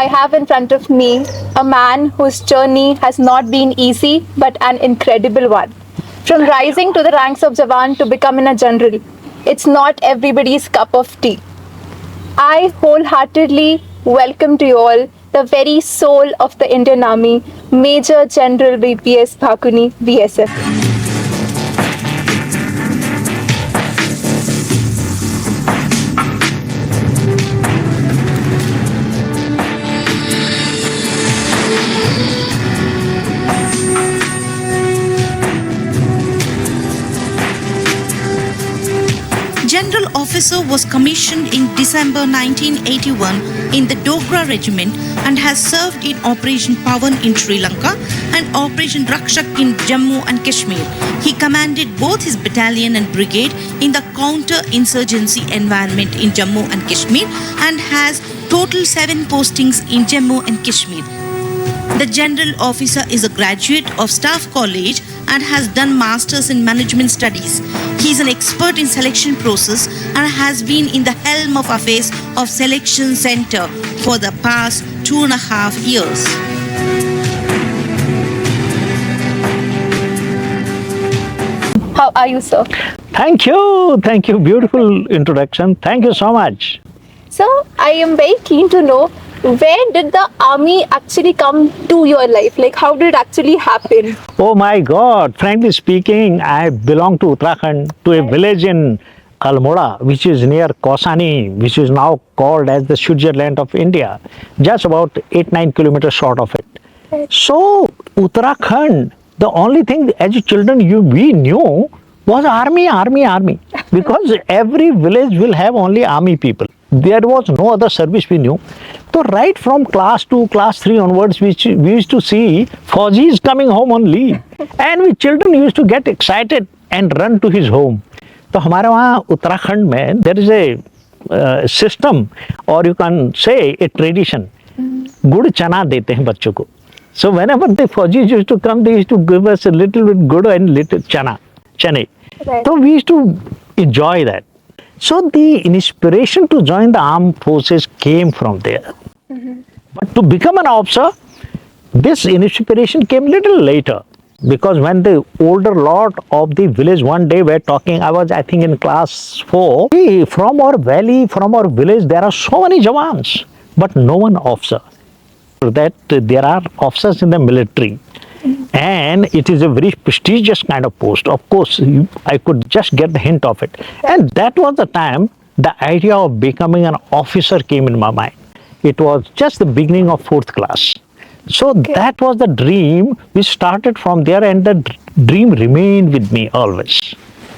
I have in front of me a man whose journey has not been easy but an incredible one. From rising to the ranks of Jawan to becoming a general, it's not everybody's cup of tea. I wholeheartedly welcome to you all the very soul of the Indian Army, Major General VPS Bhakuni, VSF. General officer was commissioned in December 1981 in the Dogra Regiment and has served in Operation Pawan in Sri Lanka and Operation Rakshak in Jammu and Kashmir. He commanded both his battalion and brigade in the counter-insurgency environment in Jammu and Kashmir and has total 7 postings in Jammu and Kashmir. The general officer is a graduate of Staff College and has done Masters in Management Studies. He is an expert in selection process and has been in the helm of affairs of Selection Center for the past 2.5 years. How are you, sir? Thank you. Thank you. Beautiful introduction. Thank you so much. So, I am very keen to know, where did the army actually come to your life? Like, how did it actually happen? Oh my God. Frankly speaking, I belong to Uttarakhand, to a village in Almora, which is near Kausani, which is now called as the Switzerland of India, just about 8-9 kilometers short of it. Right. So, Uttarakhand, the only thing as children we knew was army, because every village will have only army people. There was no other service we knew. So right from class 2, class 3 onwards, we used to see Fauji's coming home on leave. And we children used to get excited and run to his home. So हमारे वहाँ उत्तराखंड में there is a system, or you can say a tradition. गुड़ चना देते हैं बच्चों को. So whenever the Faujis used to come, they used to give us a little bit good and little chane. Right. So we used to enjoy that. So the inspiration to join the armed forces came from there. But to become an officer, this inspiration came little later. Because when the older lot of the village one day were talking, I think in class 4, from our valley, from our village, there are so many Jawans, but no one officer. That there are officers in the military. And it is a very prestigious kind of post. Of course, I could just get the hint of it. And that was the time the idea of becoming an officer came in my mind. It was just the beginning of 4th class. So that was the dream. We started from there and the dream remained with me always.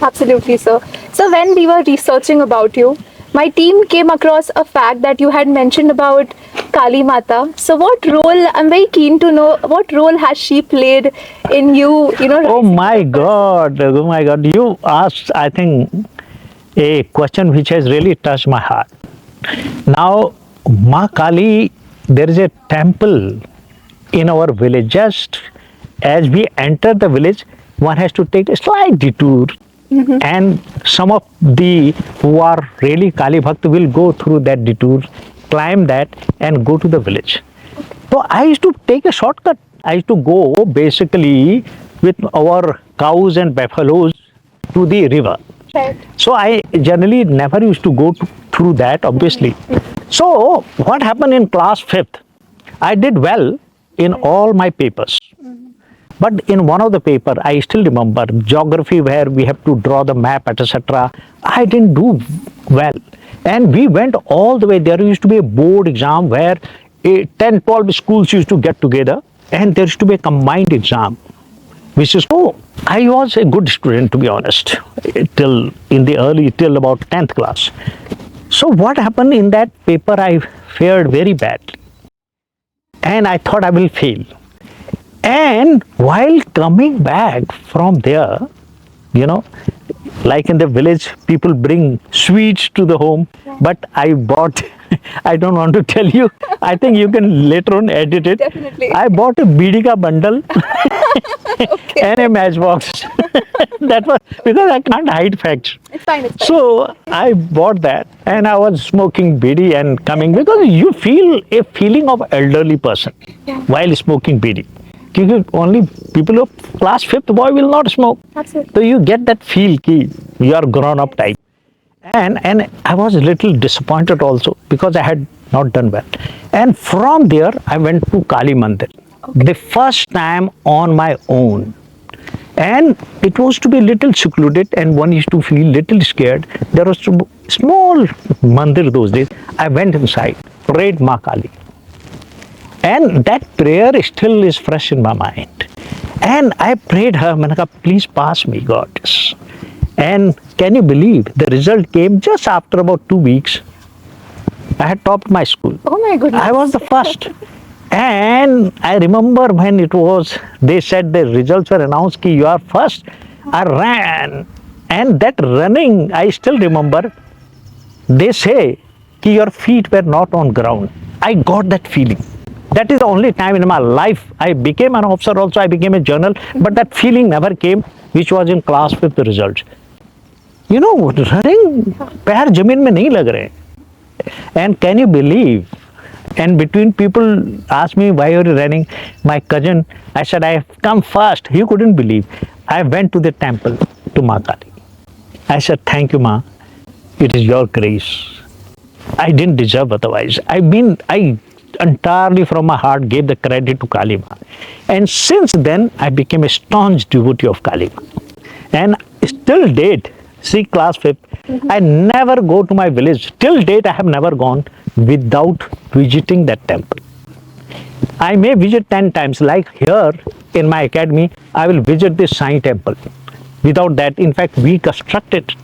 Absolutely, sir. So when we were researching about you, my team came across a fact that you had mentioned about Kali Mata. So what role, I'm very keen to know, what role has she played in you, Oh my God. You asked, I think, a question which has really touched my heart. Now, Ma Kali, there is a temple in our village. Just as we enter the village, one has to take a slight detour. And some of the who are really Kali Bhakt will go through that detour, climb that and go to the village. So I used to take a shortcut. I used to go basically with our cows and buffaloes to the river. Right. So I generally never used to go through that, obviously. So what happened in class 5th? I did well in all my papers. But in one of the paper, I still remember geography, where we have to draw the map, etc. I didn't do well. And we went all the way. There used to be a board exam where 10, 12 schools used to get together and there used to be a combined exam. Which is, I was a good student, to be honest, till about 10th class. So what happened in that paper, I fared very badly. And I thought I will fail. And while coming back from there, like in the village, people bring sweets to the home, but I bought, I don't want to tell you, I think you can later on edit it. Definitely. I bought a bidi ka bundle and a matchbox. That was because I can't hide facts. It's fine. It's fine. So I bought that and I was smoking bidi and coming because you feel a feeling of elderly person while smoking bidi. Because only people of class 5th boy will not smoke. Absolutely. So you get that feel ki you are grown up type. And I was a little disappointed also because I had not done well. And from there I went to Kali Mandir. The first time on my own. And it was to be little secluded and one used to feel little scared. There was a small mandir those days. I went inside, prayed Ma Kali. And that prayer still is fresh in my mind. And I prayed her, Manaka, please pass me, goddess. And can you believe the result came just after about 2 weeks? I had topped my school. Oh my goodness. I was the first. And I remember when it was, they said the results were announced, ki you are first. I ran. And that running, I still remember, they say ki your feet were not on ground. I got that feeling. That is the only time in my life I became an officer also, I became a journal, but that feeling never came, which was in class 5th results. You know, running, पैर जमीन में नहीं लग रहे. And can you believe? And between people asked me, why are you running? My cousin, I said, I have come first. He couldn't believe. I went to the temple to Ma Kali. I said, thank you, Ma. It is your grace. I didn't deserve otherwise. I entirely from my heart gave the credit to Kali Ma. And since then, I became a staunch devotee of Kali Ma. And still date, see class 5th, I never go to my village. Till date, I have never gone without visiting that temple. I may visit 10 times, like here in my academy, I will visit the Syne temple. Without that, in fact, we constructed.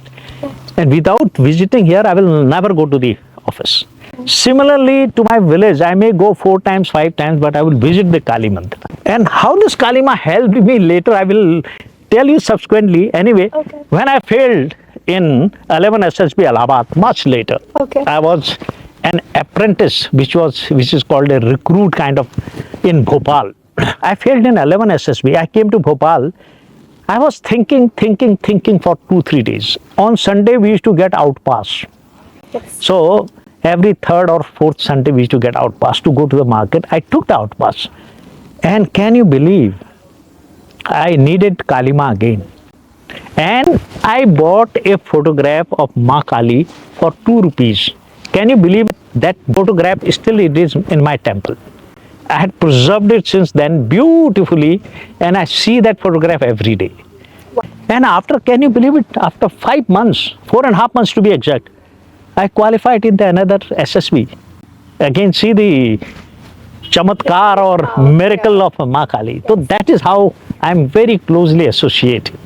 And without visiting here, I will never go to the office. Similarly, to my village, I may go 4 times, 5 times, but I will visit the Kali Mandir. And how this Kali Ma helped me later, I will tell you subsequently. Anyway, when I failed in 11 SSB Allahabad, much later, I was an apprentice, which is called a recruit kind of in Bhopal. I failed in 11 SSB. I came to Bhopal. I was thinking for 2-3 days. On Sunday, we used to get outpass. So every 3rd or 4th Sunday, we used to get outpass to go to the market. I took the outpass. And can you believe, I needed Kali Ma again. And I bought a photograph of Ma Kali for 2 rupees. Can you believe that photograph still it is in my temple? I had preserved it since then beautifully, and I see that photograph every day. And after, can you believe it, after 5 months, 4.5 months to be exact, I qualified in the another SSB. Again, see the chamatkar or miracle of Ma Kali. So that is how I am very closely associated.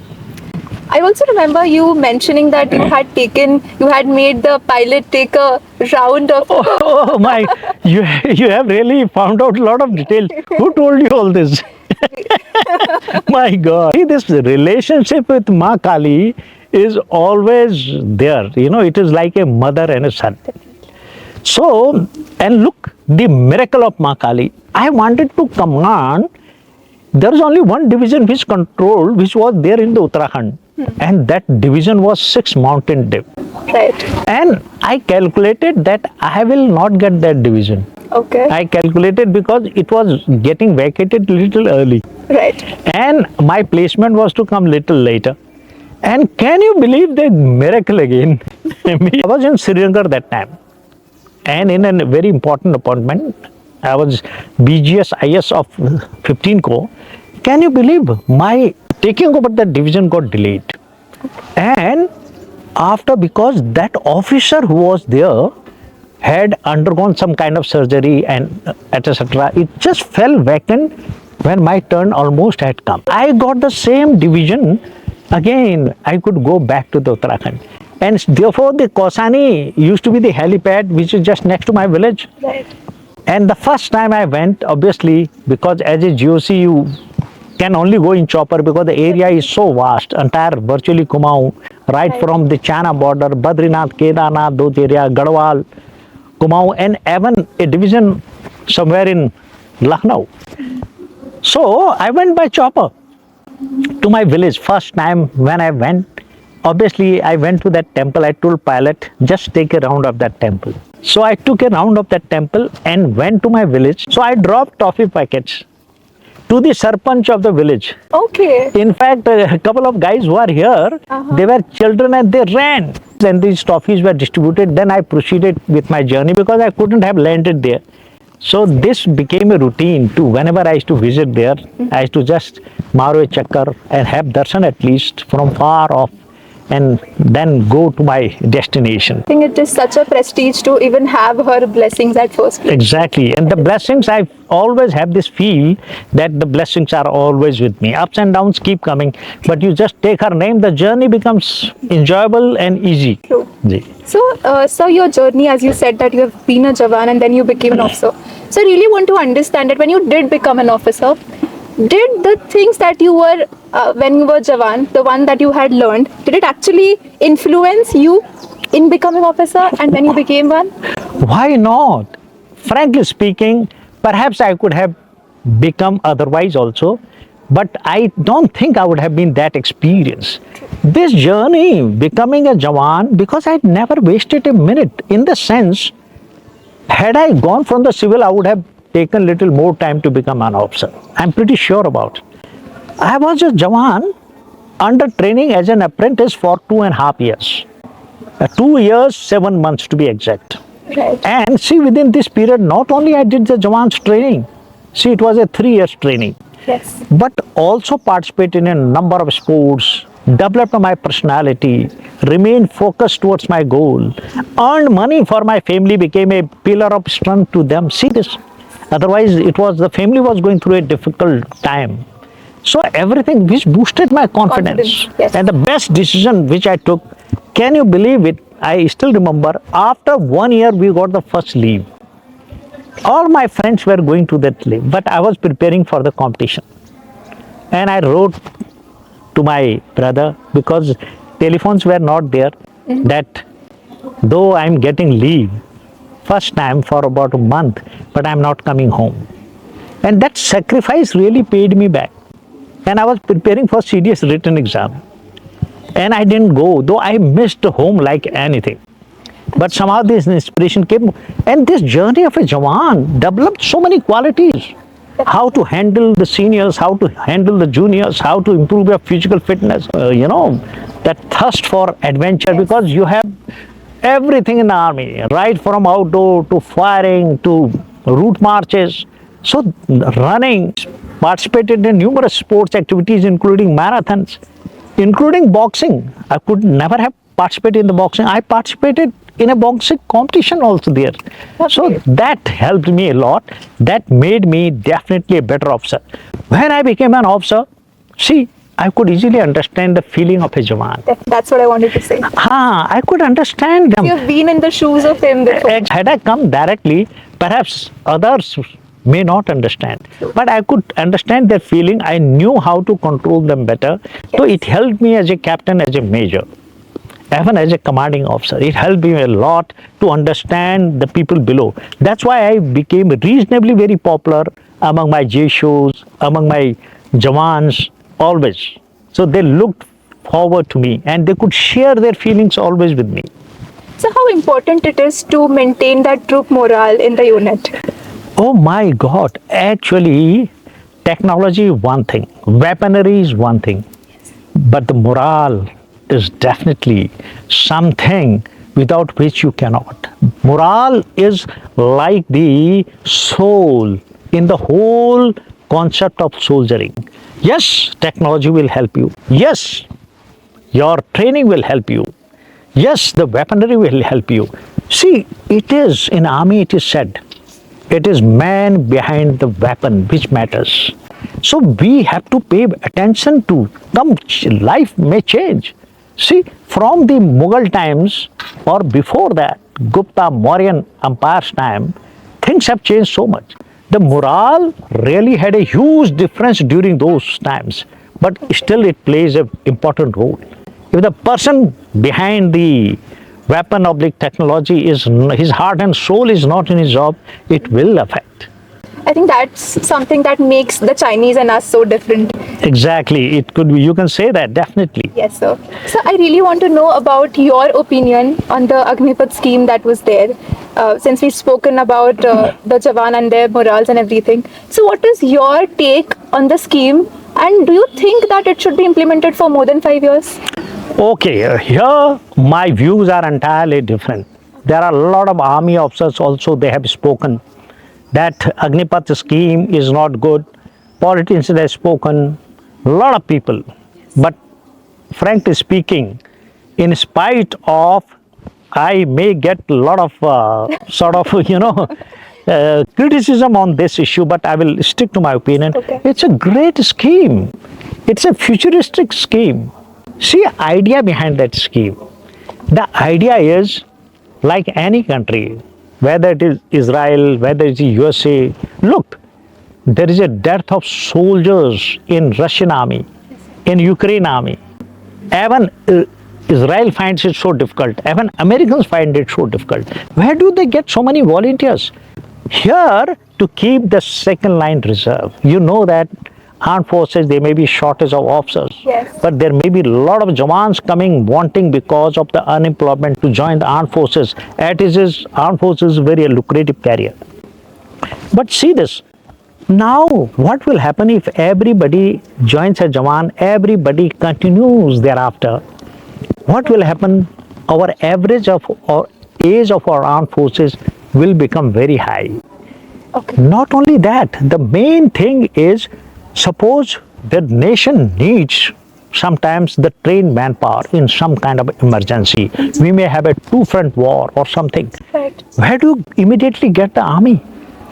I also remember you mentioning that you had made the pilot take a round of. Oh my, you have really found out a lot of details. Who told you all this? My God. See, this relationship with Ma Kali is always there. You know, it is like a mother and a son. So, and look, the miracle of Ma Kali. I wanted to command. There was only one division which was there in the Uttarakhand. And that division was 6 mountain dip. Right. And I calculated that I will not get that division. Okay. I calculated because it was getting vacated little early. Right. And my placement was to come little later. And can you believe the miracle again? I was in Srinagar that time. And in a very important appointment, I was BGS IS of 15 Co. Can you believe my taking over that division got delayed? And because that officer who was there had undergone some kind of surgery and etc., it just fell vacant when my turn almost had come. I got the same division again. I could go back to the Uttarakhand. And therefore the Kausani used to be the helipad which is just next to my village. Right. And the first time I went, obviously, because as a GOC you can only go in chopper because the area is so vast, entire virtually Kumaon, right from the China border, Badrinath, Kedarnath, those area, Garhwal, Kumaon, and even a division somewhere in Lucknow. So I went by chopper. to my village. First time when I went, obviously I went to that temple. I told pilot, just take a round of that temple. So I took a round of that temple and went to my village. So I dropped toffee packets to the sarpanch of the village. Okay. In fact, a couple of guys who are here, they were children and they ran. And these toffees were distributed. Then I proceeded with my journey because I couldn't have landed there. So this became a routine too. Whenever I used to visit there, I used to just maro a chakkar and have darshan at least from far off and then go to my destination. I think it is such a prestige to even have her blessings at first place. Exactly. And the blessings, I always have this feel that the blessings are always with me. Ups and downs keep coming, but you just take her name, the journey becomes enjoyable and easy. True. Ji. So your journey, as you said that you have been a Jawan and then you became an officer. So I really want to understand that when you did become an officer, did the things that you were when you were Jawan, the one that you had learned, did it actually influence you in becoming officer and when you became one? Why not? Frankly speaking, perhaps I could have become otherwise also, but I don't think I would have been that experienced. This journey, becoming a Jawan, because I'd never wasted a minute, in the sense, had I gone from the civil, I would have taken little more time to become an officer. I'm pretty sure about it. I was a Jawan under training as an apprentice for 2.5 years. 2 years, 7 months to be exact. Right. And see, within this period, not only I did the Jawan's training, see, it was a 3 years training, Yes. but also participated in a number of sports, developed my personality, remained focused towards my goal, earned money for my family, became a pillar of strength to them. See this. Otherwise, it was the family was going through a difficult time. So everything which boosted my confidence. Yes. And the best decision which I took, can you believe it? I still remember, after 1 year we got the first leave. All my friends were going to that leave, but I was preparing for the competition. And I wrote to my brother, because telephones were not there, that though I'm getting leave, first time for about a month, but I'm not coming home. And that sacrifice really paid me back. And I was preparing for serious written exam. And I didn't go, though I missed home like anything. But somehow this inspiration came. And this journey of a Jawan developed so many qualities. How to handle the seniors, how to handle the juniors, how to improve your physical fitness. That thirst for adventure, because you have everything in the army, right from outdoor to firing to route marches. So running, participated in numerous sports activities, including marathons, including boxing. I could never have participated in the boxing. I participated in a boxing competition also there. Okay. So that helped me a lot. That made me definitely a better officer. When I became an officer, see, I could easily understand the feeling of a Jawan. That's what I wanted to say. I could understand them. You've been in the shoes of him before. Had I come directly, perhaps others may not understand. But I could understand their feeling. I knew how to control them better. So it helped me as a captain, as a major, even as a commanding officer. It helped me a lot to understand the people below. That's why I became reasonably very popular among my Jeshos, among my Jawans, always. So they looked forward to me and they could share their feelings always with me. So how important it is to maintain that troop morale in the unit? Oh my God, actually technology is one thing, weaponry is one thing, but the morale is definitely something without which you cannot. Morale is like the soul in the whole concept of soldiering. Yes, technology will help you. Yes, your training will help you. Yes, the weaponry will help you. See, it is in army, it is said, it is man behind the weapon which matters. So we have to pay attention to them. Life may change. See, from the Mughal times or before that, Gupta Mauryan Empire's time, things have changed so much. The morale really had a huge difference during those times, but still it plays an important role. If the person behind the weapon of the technology is, his heart and soul is not in his job, it will affect. I think that's something that makes the Chinese and us so different. Exactly. It could be. You can say that definitely. Yes, sir. So I really want to know about your opinion on the Agnipath scheme that was there. Since we've spoken about the Jawan and their morals and everything. So what is your take on the scheme? And do you think that it should be implemented for more than 5 years? Okay, here my views are entirely different. There are a lot of army officers also, they have spoken that Agnipath scheme is not good. Politicians have spoken, a lot of people. But frankly speaking, in spite of I may get a lot of criticism on this issue, but I will stick to my opinion. Okay. It's a great scheme. It's a futuristic scheme. See, idea behind that scheme. The idea is like any country, whether it is Israel, whether it is USA. Look, there is a dearth of soldiers in Russian army, in Ukraine army. Even Israel finds it so difficult. Even Americans find it so difficult. Where do they get so many volunteers? Here, to keep the second line reserve. You know that armed forces, there may be shortage of officers. Yes. But there may be a lot of Jawans coming wanting because of the unemployment to join the armed forces. At is armed forces is very lucrative career. But see this. Now, what will happen if everybody joins a Jawan, everybody continues thereafter? What will happen? Our average of or age of our armed forces will become very high. Okay. Not only that, the main thing is, suppose the nation needs sometimes the trained manpower in some kind of emergency. We may have a two-front war or something. Right. Where do you immediately get the army?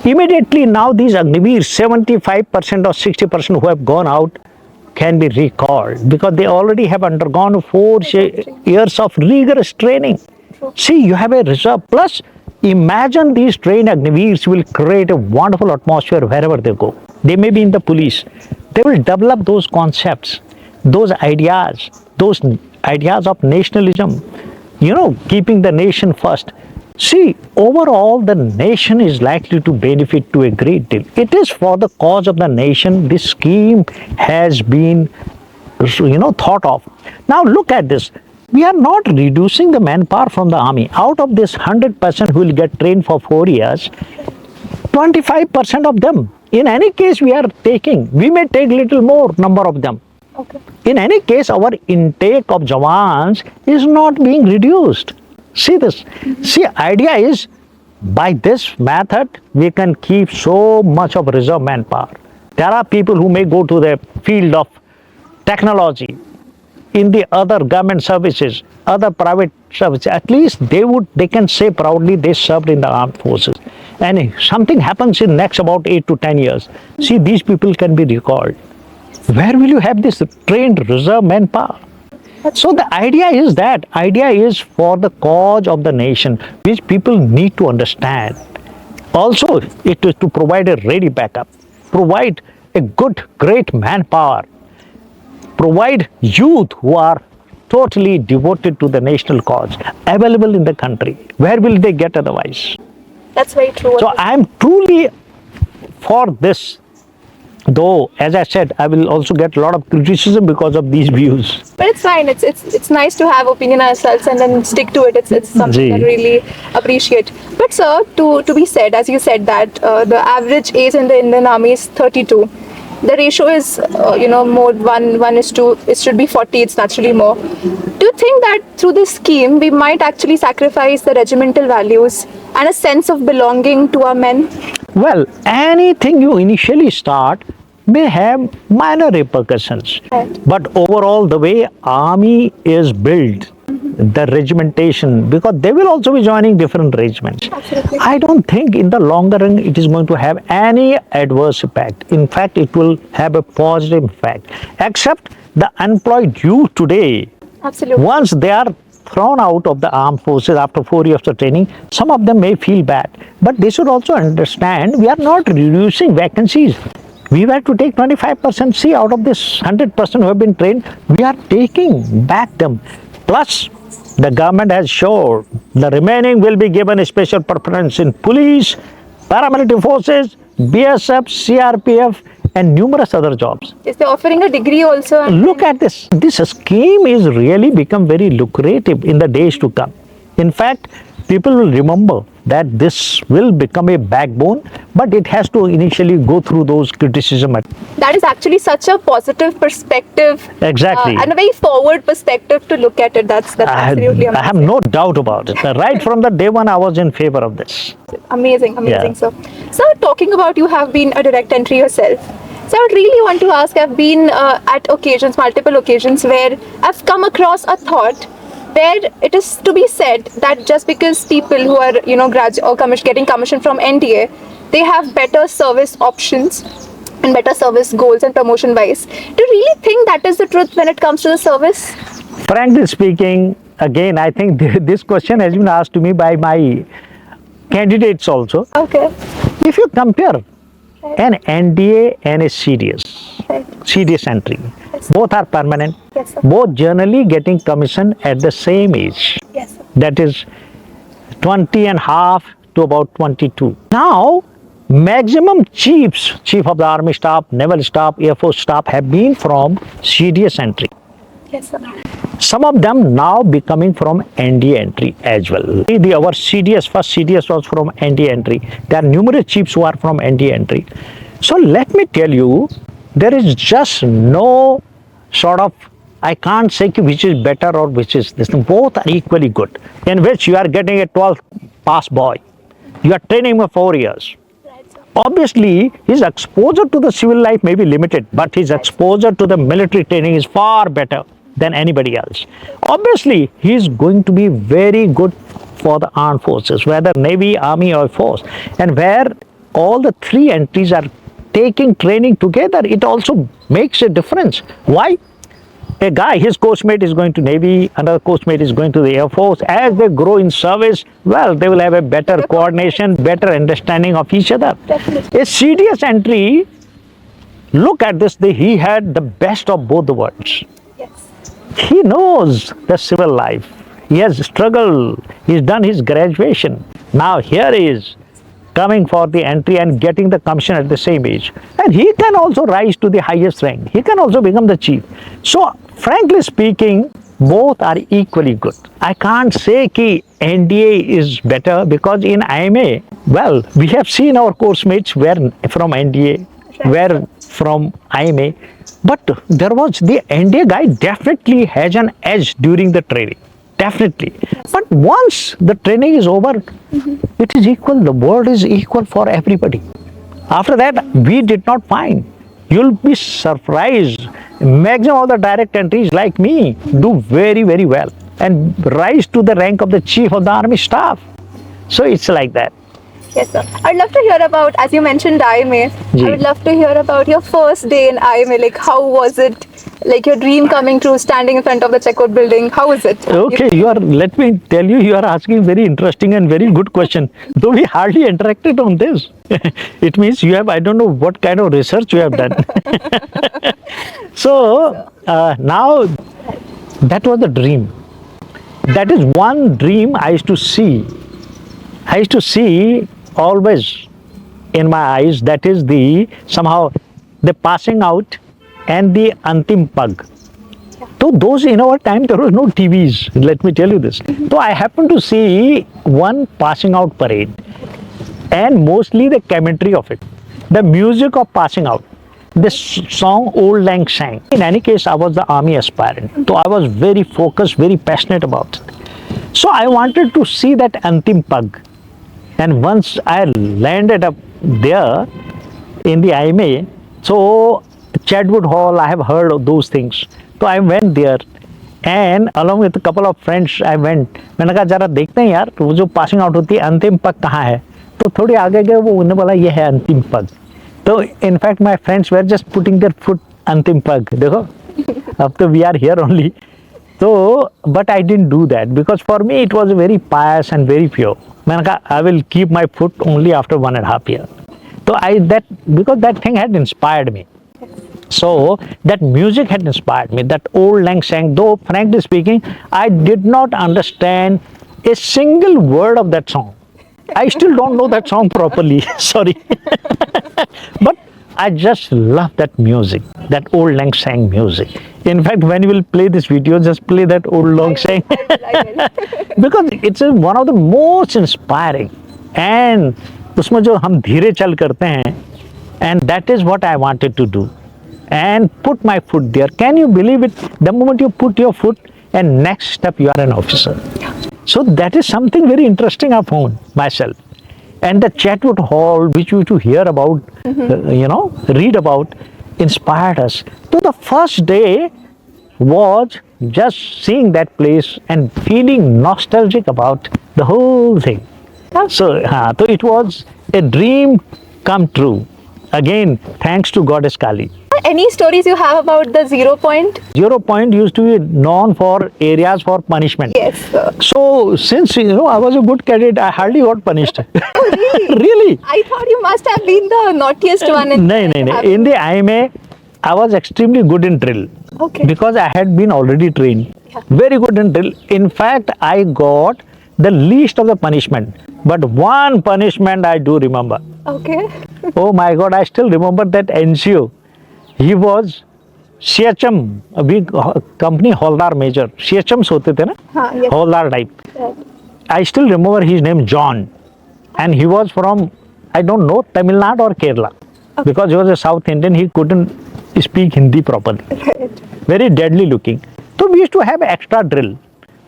Immediately now these Agniveers, 75% or 60% who have gone out can be recalled because they already have undergone 4 years of rigorous training. See, you have a reserve. Plus, imagine these trained Agniveers will create a wonderful atmosphere wherever they go. They may be in the police. They will develop those concepts, those ideas of nationalism, keeping the nation first. See, overall, the nation is likely to benefit to a great deal. It is for the cause of the nation this scheme has been, thought of. Now, look at this. We are not reducing the manpower from the army. Out of this 100% who will get trained for 4 years, 25% of them, in any case, we may take little more number of them. Okay. In any case, our intake of Jawans is not being reduced. See this. See, idea is by this method we can keep so much of reserve manpower. There are people who may go to the field of technology, in the other government services, other private services. At least they can say proudly they served in the armed forces. And if something happens in next about 8 to 10 years, see, these people can be recalled. Where will you have this trained reserve manpower? So the idea is for the cause of the nation, which people need to understand. Also, it is to provide a ready backup, provide a great manpower, provide youth who are totally devoted to the national cause, available in the country. Where will they get otherwise? That's very true. So I am truly for this. Though, as I said, I will also get a lot of criticism because of these views. But it's fine. It's nice to have opinion ourselves and then stick to it. It's something I really appreciate. But sir, to be said, as you said that the average age in the Indian Army is 32. The ratio is more 1:2. It should be 40. It's naturally more. Do you think that through this scheme we might actually sacrifice the regimental values and a sense of belonging to our men? Well, anything you initially start may have minor repercussions. Right. But overall, the way army is built, the regimentation, because they will also be joining different regiments. Absolutely. I don't think in the longer run it is going to have any adverse effect. In fact, it will have a positive effect. Except the unemployed youth today, Absolutely. once they are thrown out of the armed forces after 4 years of training, some of them may feel bad. But they should also understand we are not reducing vacancies. We were to take 25%. See, out of this 100% who have been trained, we are taking back them. Plus, the government has showed the remaining will be given a special preference in police, paramilitary forces, BSF, CRPF, and numerous other jobs. Is they offering a degree also? Look at this. This scheme is really become very lucrative in the days to come. In fact, people will remember that this will become a backbone, but it has to initially go through those criticism. That is actually such a positive perspective. Exactly. And a very forward perspective to look at it. That's absolutely amazing. I have no doubt about it. Right from the day one, I was in favor of this. Amazing, Yeah. So talking about, you have been a direct entry yourself. So I would really want to ask, I've been at occasions, multiple occasions, where I've come across a thought where it is to be said that just because people who are, getting commission from NDA, they have better service options and better service goals and promotion wise. Do you really think that is the truth when it comes to the service? Frankly speaking, again, I think this question has been asked to me by my candidates also. Okay. If you compare an NDA and a CDS entry, both are permanent, Yes, sir. both generally getting commission at the same age. Yes, sir. That is 20 and half to about 22. Now, maximum chief of the army staff, naval staff, air force staff have been from CDS entry. Yes, sir. Some of them now becoming from NDA entry as well. Our first CDS was from NDA entry. There are numerous chiefs who are from NDA entry. So let me tell you, there is just no sort of, I can't say which is better or which is this. Both are equally good. In which you are getting a 12th pass boy. You are training him for 4 years. Obviously, his exposure to the civil life may be limited, but his exposure to the military training is far better than anybody else. Obviously, he is going to be very good for the armed forces, whether Navy, Army or Force. And where all the three entries are taking training together, it also makes a difference. Why? A guy, his coachmate is going to Navy, another coachmate is going to the Air Force. As they grow in service, well, they will have a better coordination, better understanding of each other. Definitely. A CDS entry, look at this, he had the best of both the worlds. Yes. He knows the civil life. He has struggled. He's done his graduation. Now here he is coming for the entry and getting the commission at the same age. And he can also rise to the highest rank. He can also become the chief. So, frankly speaking, both are equally good. I can't say that NDA is better because in IMA, well, we have seen our course mates were from NDA, were from IMA. But there was the NDA guy definitely has an edge during the training. Definitely. But once the training is over, it is equal. The world is equal for everybody. After that, we did not find. You'll be surprised. Maximum of the direct entries like me do very, very well and rise to the rank of the chief of the army staff. So it's like that. Yes, sir. I'd love to hear about, as you mentioned IMA, Ji. I would love to hear about your first day in IMA. Like, how was it? Like, your dream coming true, standing in front of the checkout building. How was it? Okay, let me tell you, you are asking very interesting and very good question. Though we hardly interacted on this. It means you have, I don't know what kind of research you have done. So, now, that was the dream. That is one dream I used to see. I used to see always in my eyes, that is somehow the passing out and the antim pag. So those, in our time, there was no TVs, let me tell you this. So I happened to see one passing out parade and mostly the commentary of it, the music of passing out, the song Auld Lang Syne. In any case, I was the army aspirant, so I was very focused, very passionate about it. So I wanted to see that antim pag. And once I landed up there in the IMA, so Chadwood Hall, I have heard of those things. So I went there and along with a couple of friends I went. मैंने कहा जरा देखते हैं यार, वो जो passing out होती है अंतिम पग कहाँ है? तो थोड़ी आगे गए, वो उन्होंने बोला ये है अंतिम पग. तो in fact my friends were just putting their foot अंतिम पग. देखो, अब तो we are here only. So, but I didn't do that because for me it was very pious and very pure. मैंने कहा I will keep my foot only after 1.5 years. So because that thing had inspired me. So that music had inspired me, that Auld Lang Syne, though frankly speaking, I did not understand a single word of that song. I still don't know that song properly, sorry. But I just love that music, that old lang syne music. In fact, when you will play this video, just play that old lang syne. I will. Because it's one of the most inspiring. And उसमें जो हम धीरे चल करते हैं, and that is what I wanted to do. And put my foot there. Can you believe it? The moment you put your foot, and next step you are an officer. So that is something very interesting I found myself. And the Chatwood Hall, which we used to hear about, read about, inspired us. So the first day was just seeing that place and feeling nostalgic about the whole thing. So it was a dream come true. Again, thanks to Goddess Kali. Any stories you have about the 0 point? 0 point used to be known for areas for punishment. Yes, sir. So since I was a good cadet, I hardly got punished. Really? I thought you must have been the naughtiest one. No. In the IMA, I was extremely good in drill. Okay. Because I had been already trained. Yeah. Very good in drill. In fact, I got the least of the punishment. But one punishment I do remember. Okay. Oh my God, I still remember that NCO. He was CHM, a big company Haldar Major. CHMs होते थे ना? Yes. Haldar type. Right. I still remember his name Jawan. And he was from, I don't know, Tamil Nadu or Kerala. Okay. Because he was a South Indian, he couldn't speak Hindi properly. Right. Very deadly looking. So we used to have extra drill.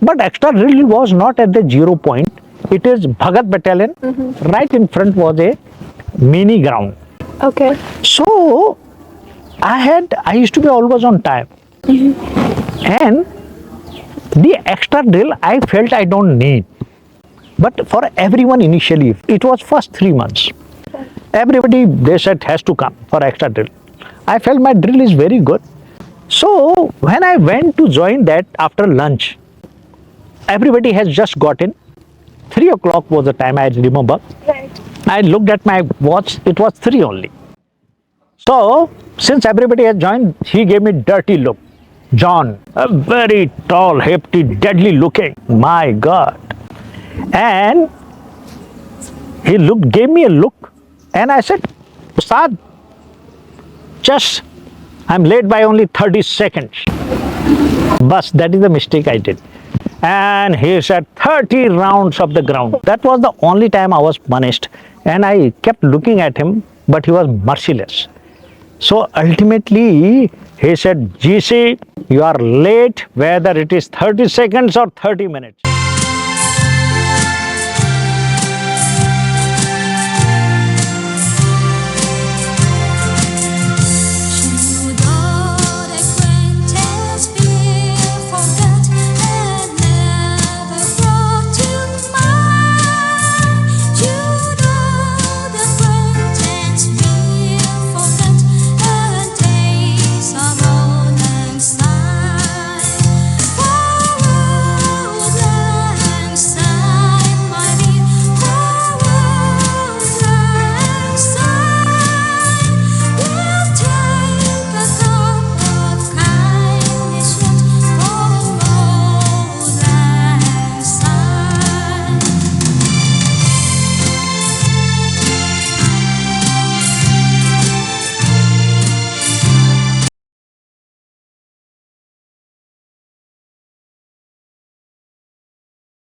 But extra drill was not at the 0 point. It is Bhagat Battalion. Right in front was a mini ground. Okay. So I used to be always on time. And the extra drill I felt I don't need. But for everyone initially, it was first 3 months. Everybody, they said, has to come for extra drill. I felt my drill is very good. So when I went to join that after lunch, everybody has just got in. 3 o'clock was the time, I remember. Right. I looked at my watch, it was 3 only. So since everybody had joined, he gave me dirty look. John, a very tall, hefty, deadly looking. My God. And he gave me a look, and I said, Ustad, just, I'm late by only 30 seconds. Bas, that is the mistake I did. And he said 30 rounds of the ground. That was the only time I was punished. And I kept looking at him, but he was merciless. So ultimately, he said, GC, you are late, whether it is 30 seconds or 30 minutes.